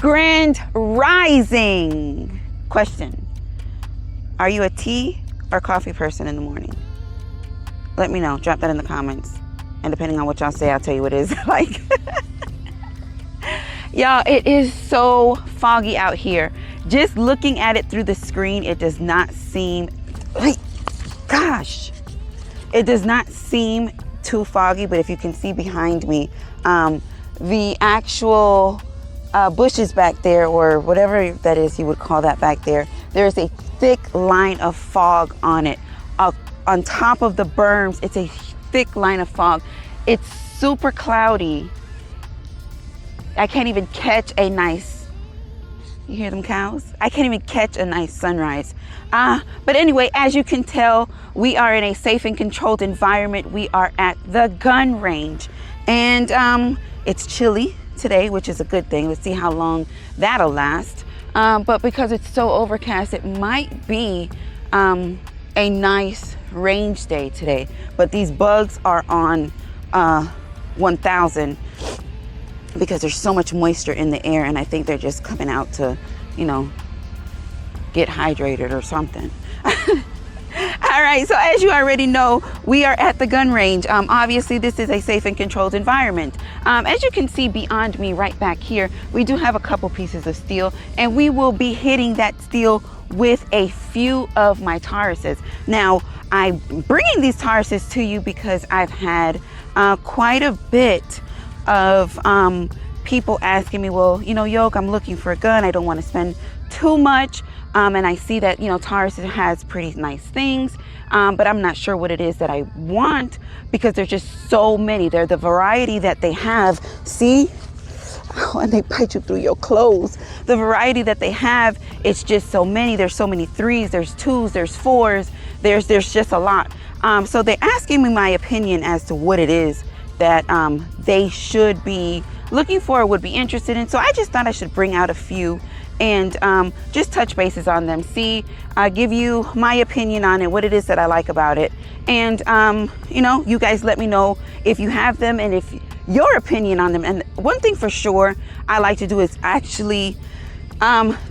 Grand Rising. Question: are you a tea or coffee person in the morning? Let me know. Drop that in the comments. And depending on what y'all say, I'll tell you what it is like. Y'all, it is so foggy out here. Just looking at it through the screen, it does not seem like, gosh, it does not seem too foggy. But if you can see behind me, the actual bushes back there, or whatever that is you would call that back there, there's a thick line of fog on it. On top of the berms, it's a thick line of fog. It's super cloudy. I can't even catch a nice, you hear them cows? I can't even catch a nice sunrise. But anyway, as you can tell, we are in a safe and controlled environment. We are at the gun range, and it's chilly today, which is a good thing. Let's see how long that'll last. But because it's so overcast, it might be a nice range day today. But these bugs are on 1,000 because there's so much moisture in the air, and I think they're just coming out to, you know, get hydrated or something. All right, so as you already know, we are at the gun range. Obviously, this is a safe and controlled environment. As you can see beyond me right back here, we do have a couple pieces of steel, and we will be hitting that steel with a few of my Tauruses. Now, I'm bringing these Tauruses to you because I've had quite a bit of people asking me, well, you know, Yoke, I'm looking for a gun. I don't want to spend too much. And I see that, you know, Taurus has pretty nice things, but I'm not sure what it is that I want because there's just so many. They're the variety that they have. See? Oh, and they bite you through your clothes. The variety that they have, it's just so many. There's so many 3s, there's 2s, there's 4s. There's just a lot. So they're asking me my opinion as to what it is that they should be looking for or would be interested in. So I just thought I should bring out a few and just touch bases on them, give you my opinion on it, what it is that I like about it. And, you know, you guys let me know if you have them and if your opinion on them. And one thing for sure I like to do is actually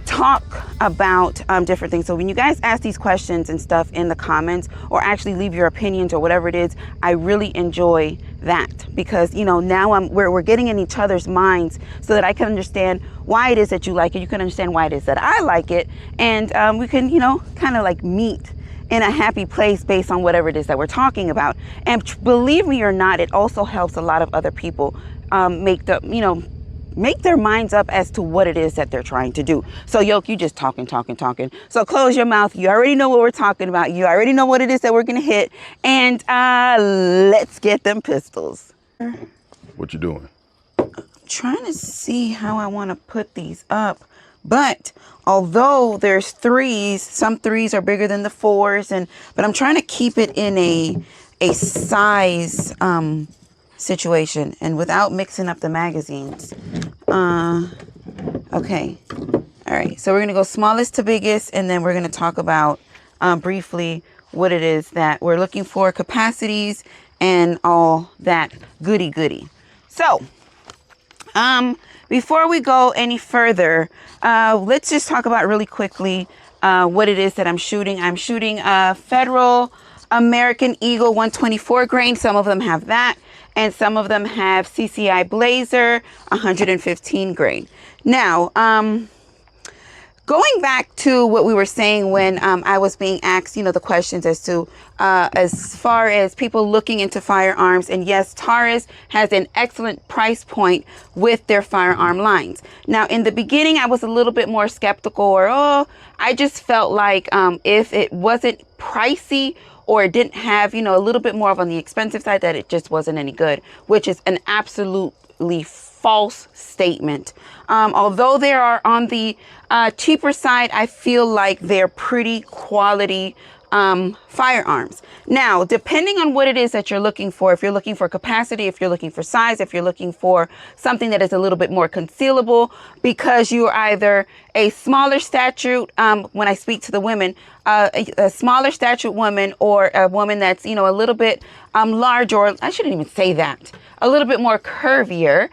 talk about different things. So when you guys ask these questions and stuff in the comments, or actually leave your opinions or whatever it is, I really enjoy that because, you know, now we're getting in each other's minds so that I can understand why it is that you like it. You can understand why it is that I like it. And we can, you know, kind of like meet in a happy place based on whatever it is that we're talking about. And believe me or not, it also helps a lot of other people make their minds up as to what it is that they're trying to do. So Yoke, you just talking. So close your mouth. You already know what we're talking about. You already know what it is that we're gonna hit. And let's get them pistols. What you doing? I'm trying to see how I want to put these up. But although there's 3s, some 3s are bigger than the 4s, but I'm trying to keep it in a size situation and without mixing up the magazines. Okay. All right. So we're going to go smallest to biggest, and then we're going to talk about briefly what it is that we're looking for, capacities, and all that goody. So, before we go any further, let's just talk about really quickly what it is that I'm shooting. I'm shooting a Federal American Eagle 124 grain. Some of them have that, and some of them have CCI Blazer 115 grain. Now, going back to what we were saying when I was being asked, you know, the questions as to as far as people looking into firearms. And yes, Taurus has an excellent price point with their firearm lines. Now, in the beginning, I was a little bit more skeptical, or I just felt like if it wasn't pricey or it didn't have, you know, a little bit more of on the expensive side, that it just wasn't any good, which is an absolutely false statement. Although they are on the cheaper side, I feel like they're pretty quality firearms. Now, depending on what it is that you're looking for, if you're looking for capacity, if you're looking for size, if you're looking for something that is a little bit more concealable, because you're either a smaller stature, when I speak to the women, a smaller stature woman, or a woman that's, you know, a little bit large, or I shouldn't even say that, a little bit more curvier,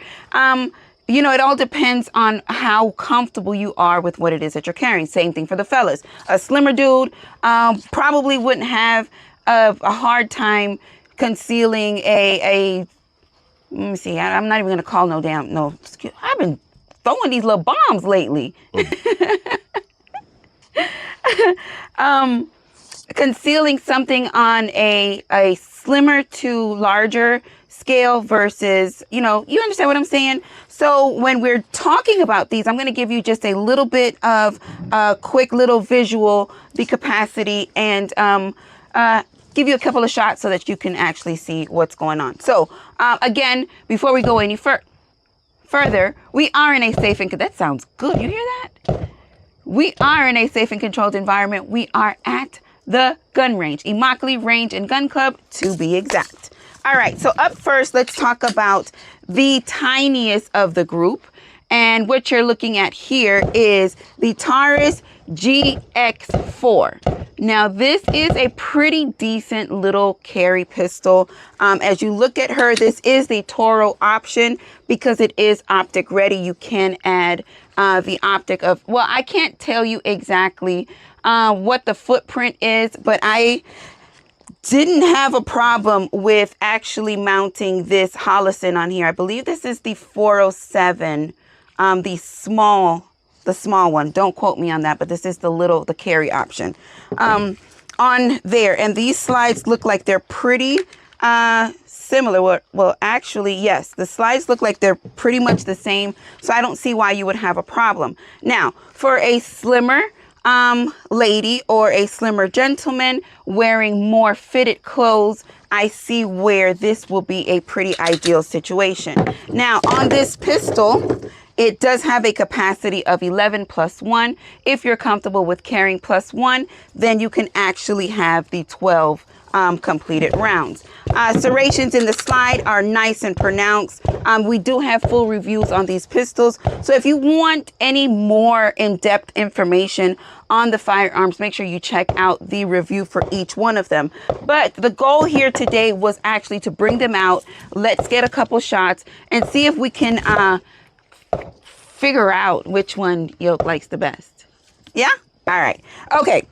you know, it all depends on how comfortable you are with what it is that you're carrying. Same thing for the fellas. A slimmer dude probably wouldn't have a hard time concealing let me see, I'm not even going to call no, I've been throwing these little bombs lately. Concealing something on a slimmer to larger scale versus, you know, you understand what I'm saying? So when we're talking about these, I'm going to give you just a little bit of a quick little visual, the capacity, and give you a couple of shots so that you can actually see what's going on. So again, before we go any further, we are in a safe and that sounds good. You hear that? We are in a safe and controlled environment. We are at the gun range, Immokalee Range and Gun Club to be exact. All right, so up first, let's talk about the tiniest of the group. And what you're looking at here is the Taurus GX4. Now, this is a pretty decent little carry pistol. As you look at her, this is the Toro option because it is optic ready. You can add the optic of, well, I can't tell you exactly what the footprint is, but I didn't have a problem with actually mounting this Holosun on here. I believe this is the 407, the small one. Don't quote me on that, but this is the carry option on there. And these slides look like they're pretty similar. Well, actually, yes, the slides look like they're pretty much the same. So I don't see why you would have a problem. Now, for a slimmer lady or a slimmer gentleman wearing more fitted clothes, I see where this will be a pretty ideal situation. Now, on this pistol, it does have a capacity of 11 plus 1. If you're comfortable with carrying plus 1, then you can actually have the 12 completed rounds. Serrations in the slide are nice and pronounced. We do have full reviews on these pistols. So if you want any more in-depth information on the firearms, make sure you check out the review for each one of them. But the goal here today was actually to bring them out. Let's get a couple shots and see if we can figure out which one Yoke likes the best. Yeah? All right. Okay.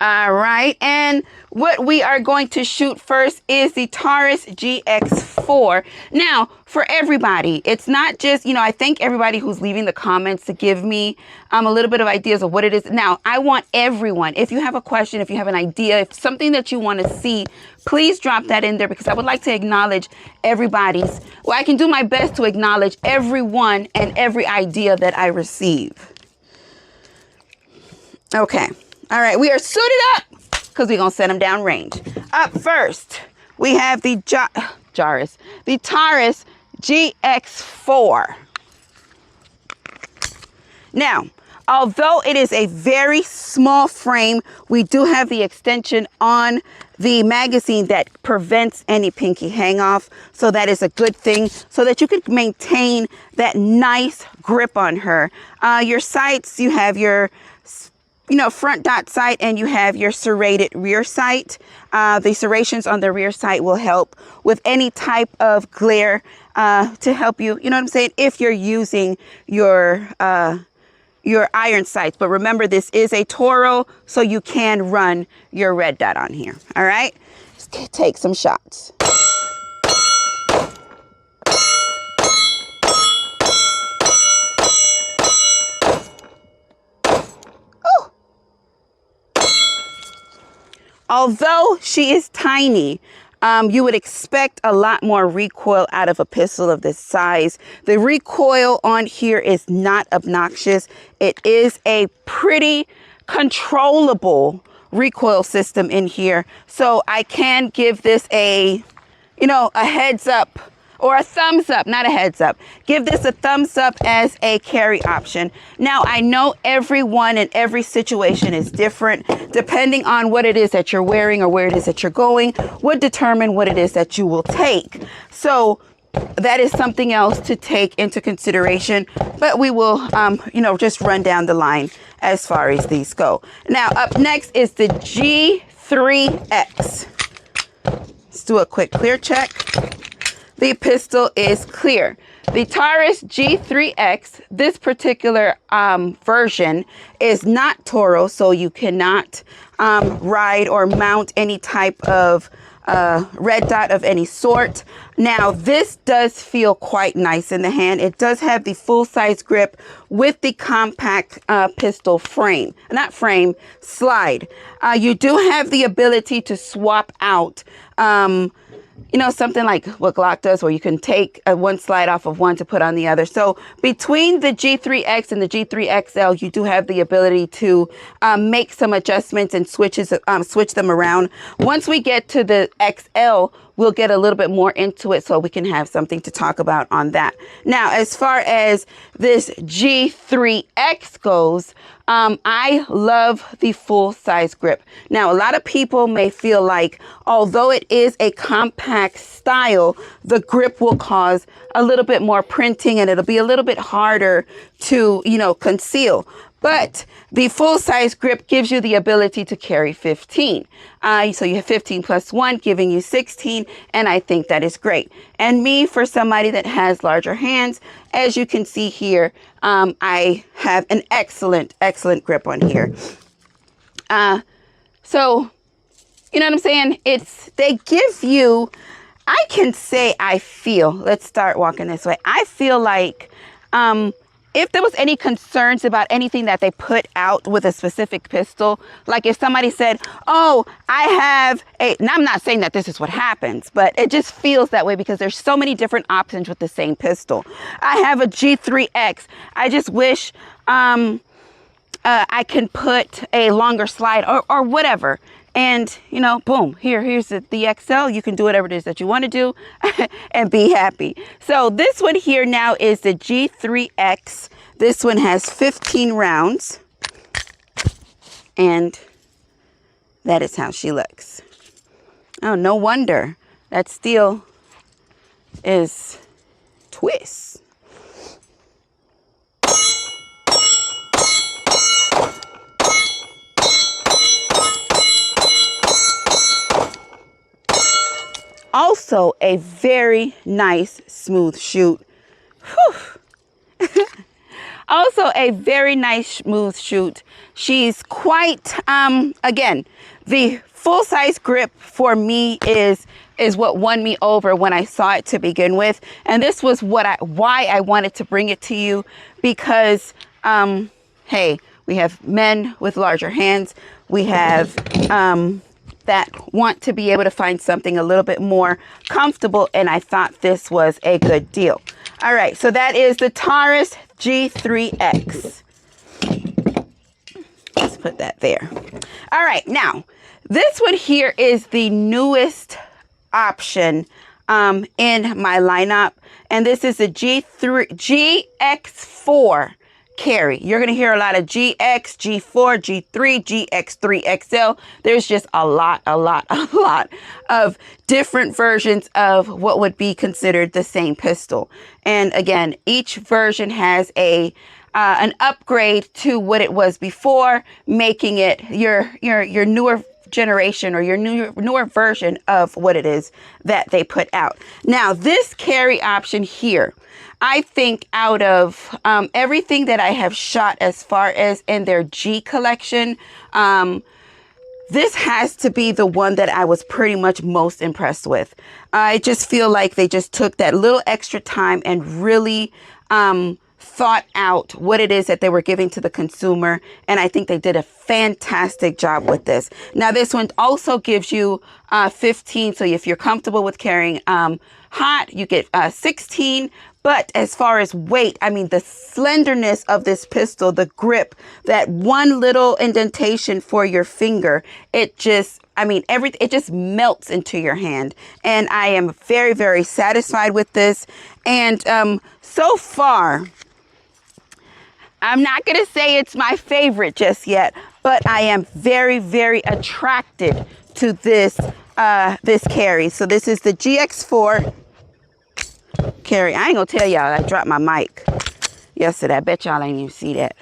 All right, and what we are going to shoot first is the Taurus GX4. Now, for everybody, it's not just, you know, I thank everybody who's leaving the comments to give me a little bit of ideas of what it is. Now, I want everyone, if you have a question, if you have an idea, if something that you want to see, please drop that in there because I would like to acknowledge everybody's, well, I can do my best to acknowledge everyone and every idea that I receive. Okay. All right, we are suited up because we're going to set them down range. Up first, we have the Taurus GX4. Now, although it is a very small frame, we do have the extension on the magazine that prevents any pinky hang off. So that is a good thing so that you can maintain that nice grip on her. Your sights, you have your front dot sight and you have your serrated rear sight. The serrations on the rear sight will help with any type of glare to help you, you know what I'm saying, if you're using your iron sights. But remember, this is a Toro, so you can run your red dot on here. All right, let's take some shots. Although she is tiny, you would expect a lot more recoil out of a pistol of this size. The recoil on here is not obnoxious. It is a pretty controllable recoil system in here. So I can give this a heads up. Or a thumbs up, not a heads up. Give this a thumbs up as a carry option. Now, I know everyone and every situation is different. Depending on what it is that you're wearing or where it is that you're going would determine what it is that you will take. So that is something else to take into consideration. But we will, just run down the line as far as these go. Now, up next is the G3X. Let's do a quick clear check. The pistol is clear. The Taurus G3X, this particular version is not Taurus, so you cannot ride or mount any type of red dot of any sort. Now, this does feel quite nice in the hand. It does have the full-size grip with the compact pistol frame, not frame, slide. You do have the ability to swap out you know, something like what Glock does, where you can take one slide off of one to put on the other. So between the G3X and the G3 XL, you do have the ability to make some adjustments and switch them around. Once we get to the XL, we'll get a little bit more into it so we can have something to talk about on that. Now, as far as this G3X goes, I love the full size grip. Now, a lot of people may feel like, although it is a compact style, the grip will cause a little bit more printing and it'll be a little bit harder to, you know, conceal. But the full size grip gives you the ability to carry 15. So you have 15 plus 1, giving you 16. And I think that is great. And me, for somebody that has larger hands, as you can see here, I have an excellent grip on here. So, you know what I'm saying? They give you, I can say I feel, let's start walking this way. I feel like, if there was any concerns about anything that they put out with a specific pistol, like if somebody said, oh, I have a, and I'm not saying that this is what happens, but it just feels that way because there's so many different options with the same pistol. I have a G3X. I just wish I can put a longer slide or whatever. And, you know, boom, here's the XL. You can do whatever it is that you want to do and be happy. So this one here now is the G3X. This one has 15 rounds. And that is how she looks. Oh, no wonder that steel is twist. Also a very nice smooth shoot. Also a very nice smooth shoot. She's quite, again, the full size grip for me is what won me over when I saw it to begin with. And this was why I wanted to bring it to you because, hey, we have men with larger hands. We have, that want to be able to find something a little bit more comfortable, and I thought this was a good deal. All right, so that is the Taurus G3X. Let's put that there. All right, now this one here is the newest option in my lineup, and this is the GX4 Carry. You're going to hear a lot of GX, G4, G3, GX3 XL. There's just a lot of different versions of what would be considered the same pistol. And again, each version has an upgrade to what it was before, making it your newer generation or your newer version of what it is that they put out. Now, this carry option here, I think out of everything that I have shot as far as in their G collection, this has to be the one that I was pretty much most impressed with. I just feel like they just took that little extra time and really thought out what it is that they were giving to the consumer. And I think they did a fantastic job with this. Now, this one also gives you 15. So if you're comfortable with carrying hot, you get 16. But as far as weight, I mean, the slenderness of this pistol, the grip, that one little indentation for your finger, it just, I mean, it just melts into your hand. And I am very, very satisfied with this. And so far, I'm not going to say it's my favorite just yet, but I am very, very attracted to this, this carry. So this is the GX4 Carry. I ain't gonna tell y'all I dropped my mic yesterday. I bet y'all ain't even see that.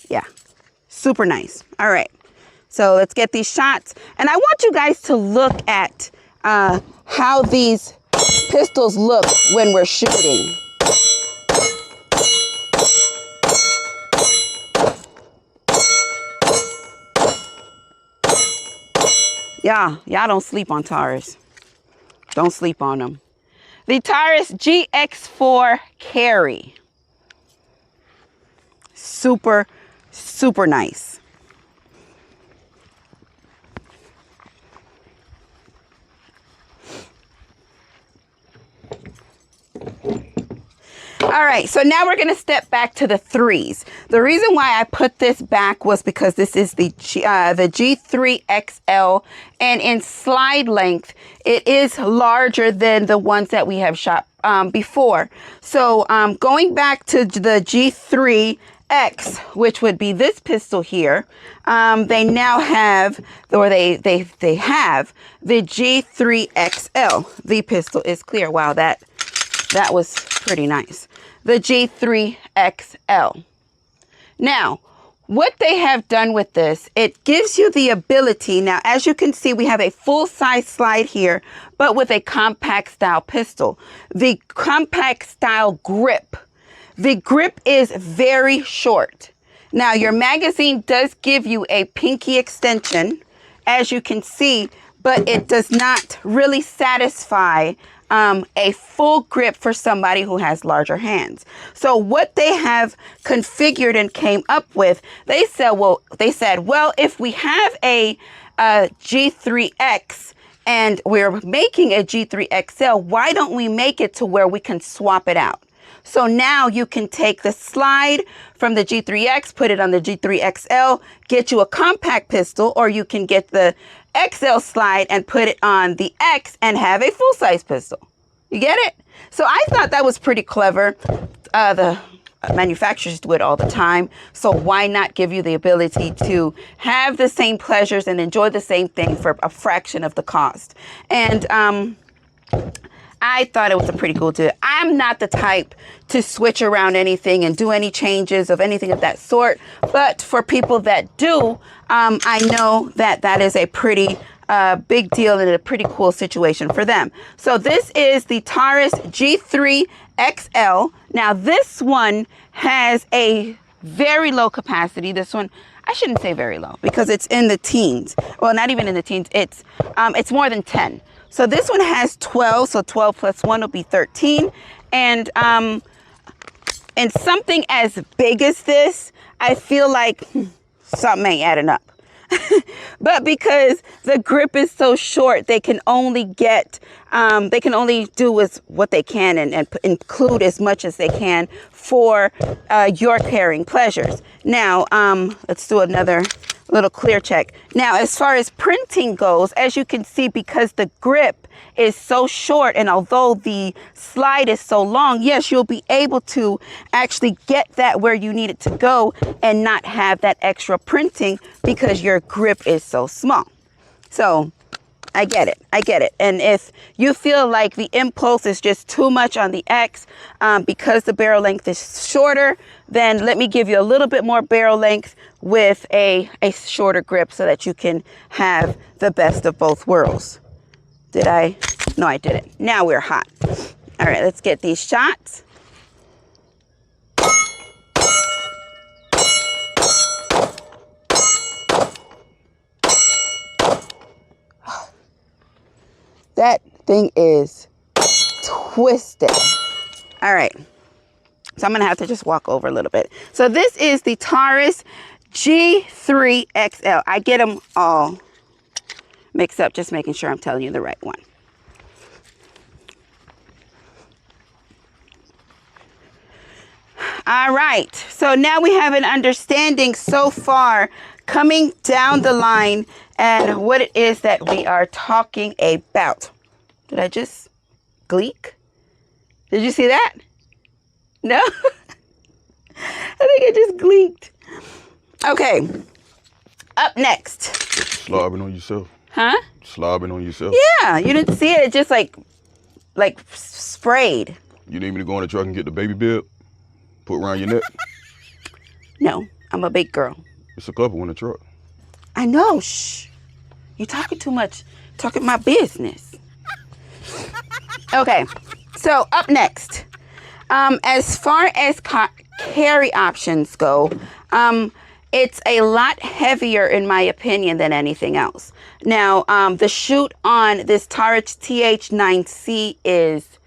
Yeah, super nice. All right, so let's get these shots. And I want you guys to look at how these pistols look when we're shooting. Y'all don't sleep on Taurus. Don't sleep on them. The Taurus GX4 Carry. Super, super nice. All right, so now we're going to step back to the threes. The reason why I put this back was because this is the G3 XL, and in slide length, it is larger than the ones that we have shot before. So going back to the G3X, which would be this pistol here, they now have, or they have the G3 XL. The pistol is clear. Wow, that was pretty nice. The G3 XL. Now, what they have done with this, it gives you the ability. Now, as you can see, we have a full-size slide here, but with a compact style pistol. The compact style grip. The grip is very short. Now, your magazine does give you a pinky extension, as you can see, but it does not really satisfy a full grip for somebody who has larger hands. So what they have configured and came up with, they said, well, if we have a G3X and we're making a G3 XL, why don't we make it to where we can swap it out? So now you can take the slide from the G3X, put it on the G3 XL, get you a compact pistol, or you can get the XL slide and put it on the X and have a full-size pistol. You get it? So I thought that was pretty clever. The manufacturers do it all the time. So why not give you the ability to have the same pleasures and enjoy the same thing for a fraction of the cost? And I thought it was a pretty cool deal. I'm not the type to switch around anything and do any changes of anything of that sort. But for people that do, I know that that is a pretty big deal and a pretty cool situation for them. So this is the Taurus G3 XL. Now this one has a very low capacity. This one, I shouldn't say very low because it's in the teens. Well, not even in the teens. It's more than 10. So this one has 12, so 12 plus 1 will be 13. And something as big as this, I feel like something ain't adding up. But because the grip is so short, they can only get, they can only do with what they can and include as much as they can for your carrying pleasures. Now, let's do another little clear check. Now, as far as printing goes, as you can see, because the grip is so short and although the slide is so long, yes, you'll be able to actually get that where you need it to go and not have that extra printing because your grip is so small. So I get it. I get it. And if you feel like the impulse is just too much on the X because the barrel length is shorter, then let me give you a little bit more barrel length with a shorter grip so that you can have the best of both worlds. Did I? No, I didn't. Now we're hot. All right, let's get these shots. That thing is twisted. All right. So I'm going to have to just walk over a little bit. So this is the Taurus G3 XL. I get them all mixed up, just making sure I'm telling you the right one. All right. So now we have an understanding so far coming down the line and what it is that we are talking about. Did I just gleek? Did you see that? No? I think I just gleeked. Okay. Up next. Slobbing on yourself. Huh? Slobbing on yourself. Yeah, you didn't see it. It just like sprayed. You need me to go in the truck and get the baby bib? Put around your neck? No, I'm a big girl. It's a couple in the truck. I know. Shh. You talking too much. Talking my business. Okay, so up next, as far as carry options go, it's a lot heavier in my opinion than anything else. Now, the chute on this Taurus TH9c is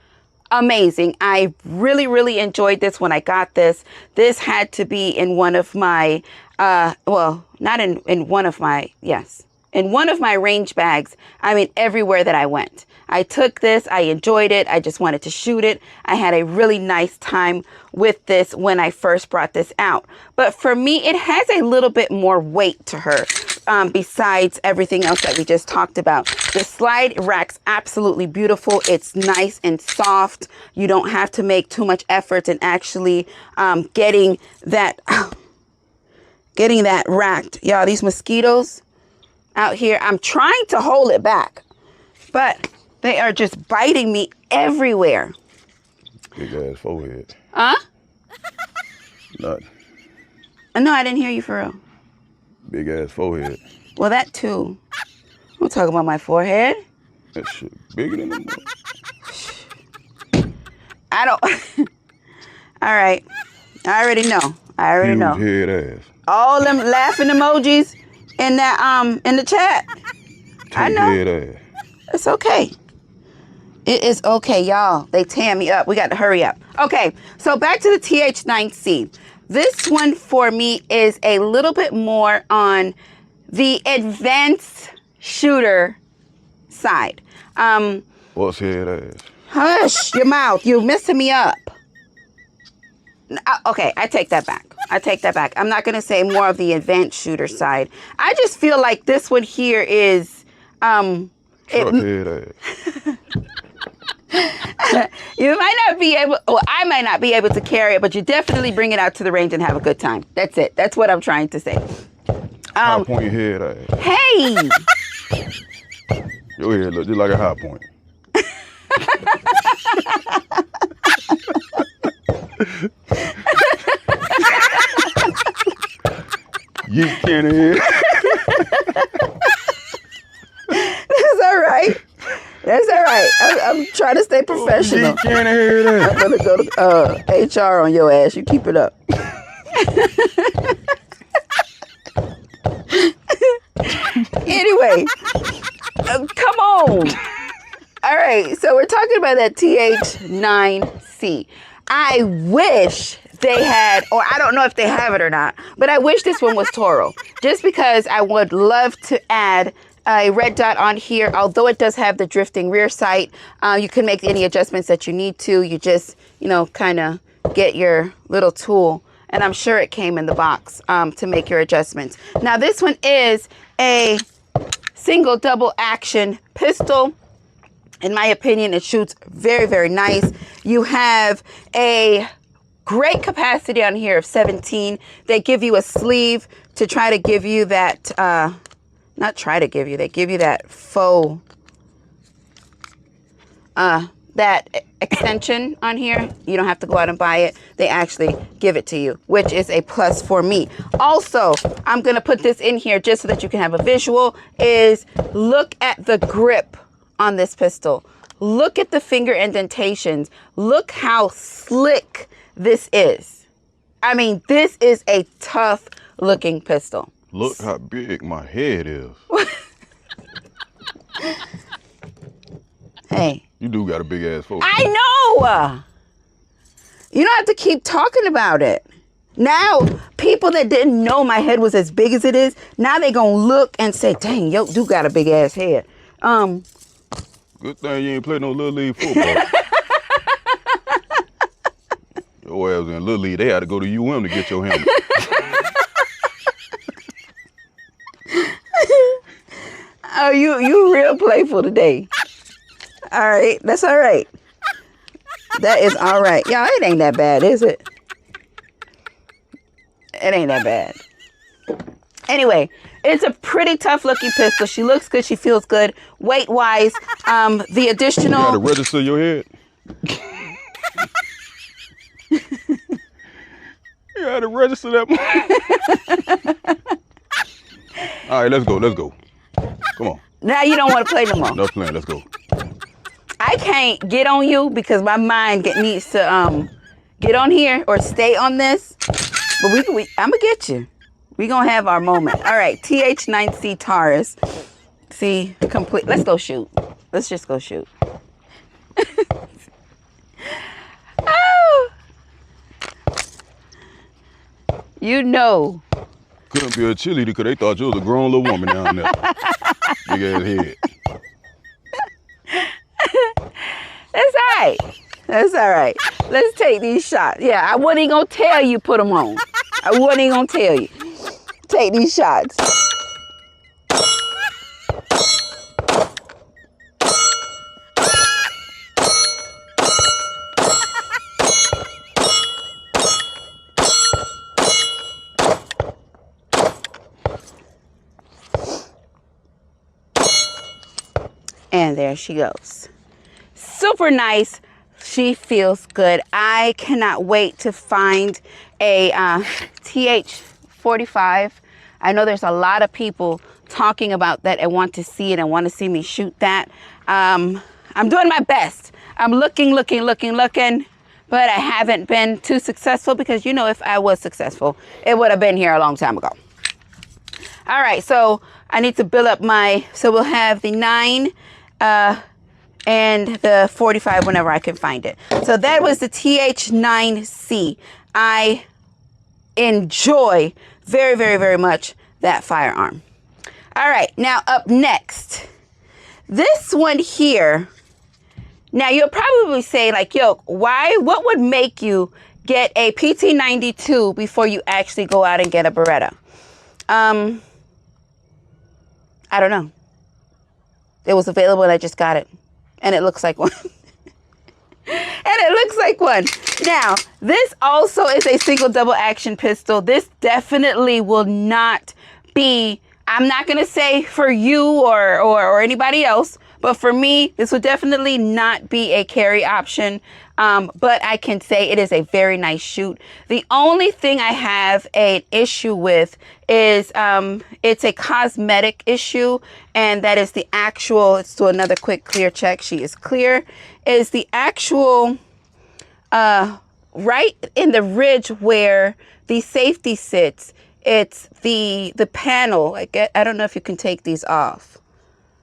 amazing. I really, really enjoyed this when I got this. This had to be in one of my, well, not in one of my, yes, in one of my range bags. I mean, everywhere that I went. I took this, I enjoyed it, I just wanted to shoot it. I had a really nice time with this when I first brought this out. But for me, it has a little bit more weight to her, besides everything else that we just talked about. The slide rack's absolutely beautiful. It's nice and soft. You don't have to make too much effort in actually getting that racked. Y'all, these mosquitoes out here, I'm trying to hold it back, but they are just biting me everywhere. Big ass forehead. Huh? Not. No, I didn't hear you for real. Big ass forehead. Well, that too. I'm talking about my forehead. That shit bigger than the I don't. All right. I already know. I already know. Head ass. All them laughing emojis in that in the chat. I know. Head ass. It's okay. It is okay, y'all. They tear me up. We got to hurry up. Okay, so back to the TH9c. This one for me is a little bit more on the advanced shooter side. What's head ass? Hush your mouth. You're messing me up. Okay, I take that back. I take that back. I'm not going to say more of the advanced shooter side. I just feel like this one here is... head ass. You might not be able, well, I might not be able to carry it, but you definitely bring it out to the range and have a good time. That's it. That's what I'm trying to say. High point your head ass. Hey! Your head look just like a high point. Yeet candy head. That's all right. That's all right. I'm trying to stay professional. Yeet candy head. I'm going to go to HR on your ass. You keep it up. Anyway, come on. All right, so we're talking about that TH9c. I wish they had, or I don't know if they have it or not, but I wish this one was Toro, just because I would love to add a red dot on here. Although it does have the drifting rear sight, you can make any adjustments that you need to. You just, kind of get your little tool, and I'm sure it came in the box to make your adjustments. Now, this one is a single double action pistol. In my opinion, it shoots very, very nice. You have a great capacity on here of 17. They give you a sleeve to try to give you that, they give you that faux, that extension on here. You don't have to go out and buy it. They actually give it to you, which is a plus for me. Also, I'm going to put this in here just so that you can have a visual, is look at the grip on this pistol. Look at the finger indentations. Look how slick this is. I mean, this is a tough looking pistol. Look how big my head is. Hey. You do got a big ass forehead. I know. You don't have to keep talking about it. Now, people that didn't know my head was as big as it is, now they gonna look and say, dang, yo, do got a big ass head. Good thing you ain't play no Little League football. Your ass in Little League, they had to go to UM to get your helmet. Oh, you real playful today. All right, that's all right. That is all right. Y'all, it ain't that bad, is it? It ain't that bad. Anyway, it's a pretty tough looking pistol. She looks good. She feels good. Weight wise, the additional. You got to register your head. You got to register that. All right, let's go. Come on. Now you don't want to play no more. No playing. Let's go. I I can't get on you because my mind needs to get on here or stay on this. But I'm gonna get you. We gonna have our moment. All right, TH9c Taurus. See, complete. Let's go shoot. Let's just go shoot. Oh, you know. Couldn't be a cheerleader because they thought you was a grown little woman down there. Big ass head. That's all right. That's all right. Let's take these shots. Yeah, I wasn't even gonna tell you put them on. I wasn't even gonna tell you. Take these shots. And there she goes. Super nice. She feels good. I cannot wait to find a TH45. I know there's a lot of people talking about that and want to see it and want to see me shoot that. I'm doing my best. I'm looking, but I haven't been too successful because, you know, if I was successful, it would have been here a long time ago. All right, so I need to build up so we'll have the 9 and the 45 whenever I can find it. So that was the TH9c. I enjoy very much that firearm. All right, now up next, this one here. Now you'll probably say like, yo, what would make you get a PT92 before you actually go out and get a Beretta? I don't know. It was available and I just got it. And it looks like one. Now, this also is a single double action pistol. This definitely will not be, I'm not going to say for you or anybody else, but for me, this would definitely not be a carry option. But I can say it is a very nice shoot. The only thing I have an issue with is it's a cosmetic issue, and that is the actual, let's do another quick clear check. She is clear. Is the actual right in the ridge where the safety sits. It's the panel. I don't know if you can take these off.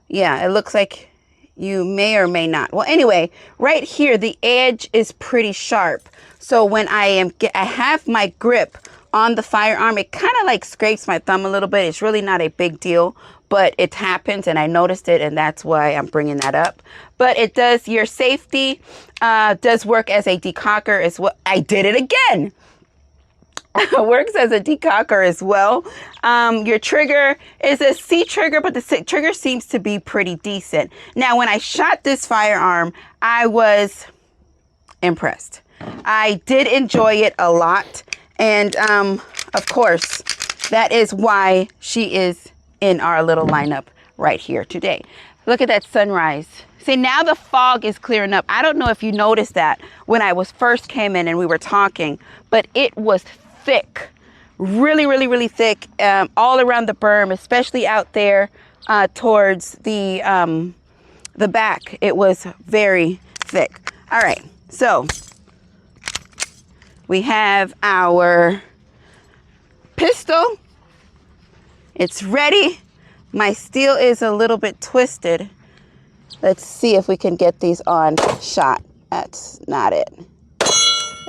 Yeah, it looks like you may or may not. Well, anyway, right here, the edge is pretty sharp. So when I have my grip on the firearm, it kind of like scrapes my thumb a little bit. It's really not a big deal, but it happens and I noticed it, and that's why I'm bringing that up. But it does, your safety does work as a decocker as well. I did it again. Works as a decocker as well. Your trigger is a C trigger, but the trigger seems to be pretty decent. Now, when I shot this firearm, I was impressed. I did enjoy it a lot. And of course, that is why she is in our little lineup right here today. Look at that sunrise. See, now the fog is clearing up. I don't know if you noticed that when I first came in and we were talking, but it was thick, really thick, all around the berm, especially out there towards the back. It was very thick. All right, so we have our pistol. It's ready. My steel is a little bit twisted. Let's see if we can get these on shot. That's not it.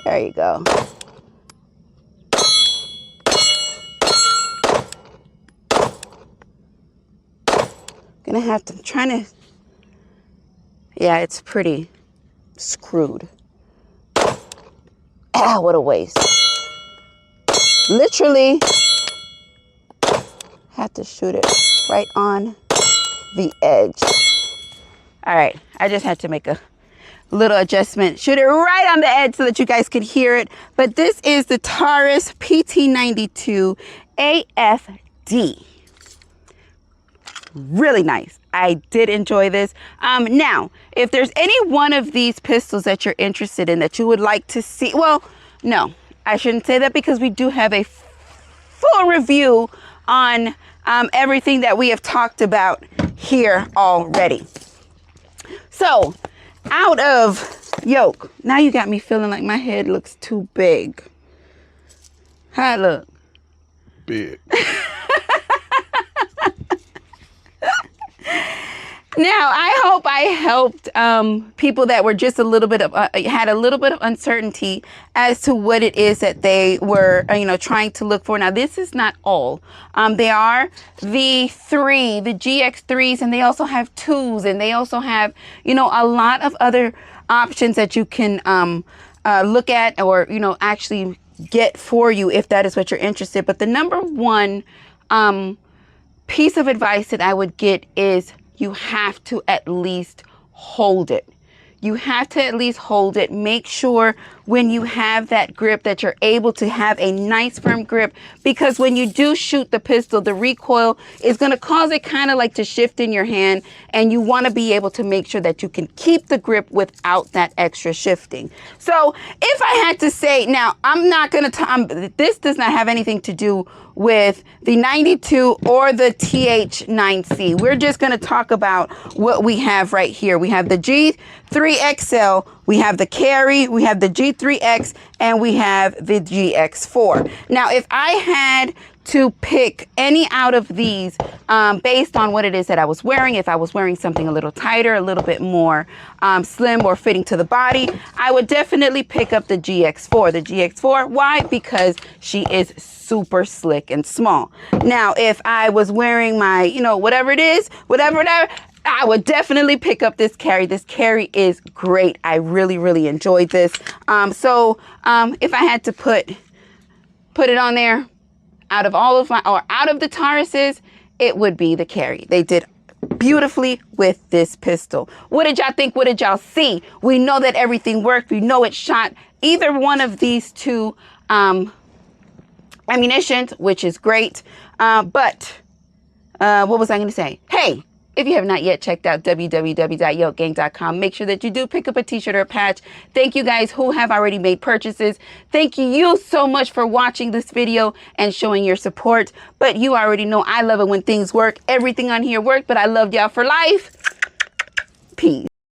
There you go. Gonna have to, I'm trying to, yeah, it's pretty screwed. Ah, what a waste. Literally have to shoot it right on the edge. All right, I just had to make a little adjustment. Shoot it right on the edge so that you guys can hear it. But this is the Taurus PT92 AFD. Really nice. I did enjoy this. Now, if there's any one of these pistols that you're interested in that you would like to see, well, no, I shouldn't say that because we do have a full review on everything that we have talked about here already. So out of yoke. Now you got me feeling like my head looks too big. How it look? Big. Now, I hope I helped people that were just a little bit of, had a little bit of uncertainty as to what it is that they were, trying to look for. Now, this is not all. They are the GX3s, and they also have 2s, and they also have, a lot of other options that you can look at or, actually get for you if that is what you're interested. But the number one piece of advice that I would get is you have to at least hold it. You have to at least hold it. Make sure when you have that grip that you're able to have a nice firm grip, because when you do shoot the pistol, the recoil is going to cause it kind of like to shift in your hand, and you want to be able to make sure that you can keep the grip without that extra shifting. So if I had to say, now I'm not going to, this does not have anything to do with the 92 or the TH9c. We're just going to talk about what we have right here. We have the G3 XL, we have the Carry, we have the G3X, and we have the GX4. Now, if I had to pick any out of these based on what it is that I was wearing, if I was wearing something a little tighter, a little bit more slim or fitting to the body, I would definitely pick up the GX4. The GX4, why? Because she is super slick and small. Now, if I was wearing my, whatever it is, whatever, I would definitely pick up this Carry. This Carry is great. I really, really enjoyed this. So if I had to put it on there, out of all of out of the Tauruses, it would be the Carry. They did beautifully with this pistol. What did y'all think? What did y'all see? We know that everything worked. We know it shot either one of these two ammunitions, which is great. But what was I going to say? Hey, if you have not yet checked out www.yokegang.com, make sure that you do pick up a t-shirt or a patch. Thank you guys who have already made purchases. Thank you so much for watching this video and showing your support. But you already know I love it when things work. Everything on here worked, but I love y'all for life. Peace.